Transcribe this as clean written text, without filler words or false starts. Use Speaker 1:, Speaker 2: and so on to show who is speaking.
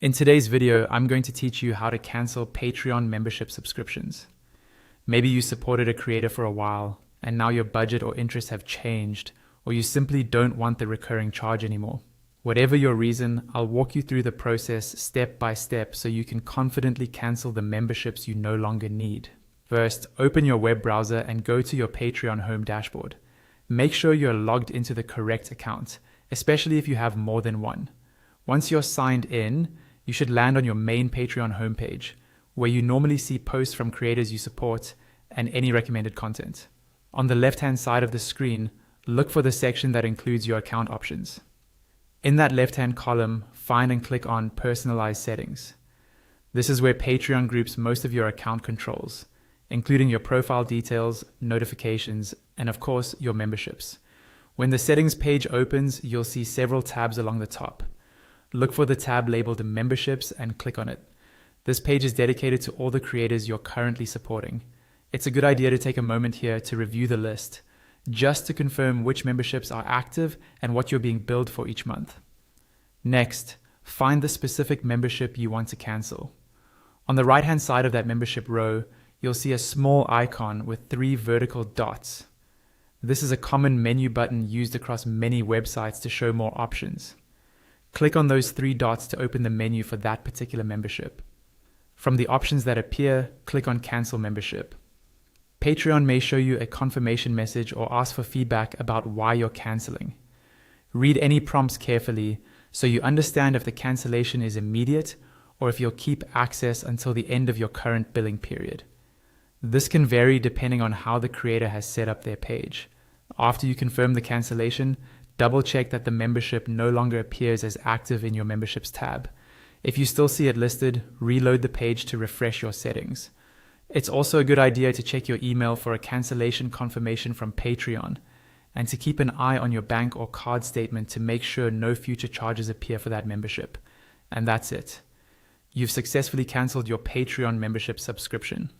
Speaker 1: In today's video, I'm going to teach you how to cancel Patreon membership subscriptions. Maybe you supported a creator for a while, and now your budget or interests have changed, or you simply don't want the recurring charge anymore. Whatever your reason, I'll walk you through the process step by step so you can confidently cancel the memberships you no longer need. First, open your web browser and go to your Patreon home dashboard. Make sure you're logged into the correct account, especially if you have more than one. Once you're signed in, you should land on your main Patreon homepage, where you normally see posts from creators you support and any recommended content. On the left-hand side of the screen, look for the section that includes your account options. In that left-hand column, find and click on Personalized Settings. This is where Patreon groups most of your account controls, including your profile details, notifications, and of course, your memberships. When the settings page opens, you'll see several tabs along the top. Look for the tab labeled Memberships and click on it. This page is dedicated to all the creators you're currently supporting. It's a good idea to take a moment here to review the list, just to confirm which memberships are active and what you're being billed for each month. Next, find the specific membership you want to cancel. On the right-hand side of that membership row, you'll see a small icon with 3 vertical dots. This is a common menu button used across many websites to show more options. Click on those 3 dots to open the menu for that particular membership. From the options that appear, click on Cancel Membership. Patreon may show you a confirmation message or ask for feedback about why you're canceling. Read any prompts carefully so you understand if the cancellation is immediate or if you'll keep access until the end of your current billing period. This can vary depending on how the creator has set up their page. After you confirm the cancellation, double-check that the membership no longer appears as active in your Memberships tab. If you still see it listed, reload the page to refresh your settings. It's also a good idea to check your email for a cancellation confirmation from Patreon, and to keep an eye on your bank or card statement to make sure no future charges appear for that membership. And that's it. You've successfully canceled your Patreon membership subscription.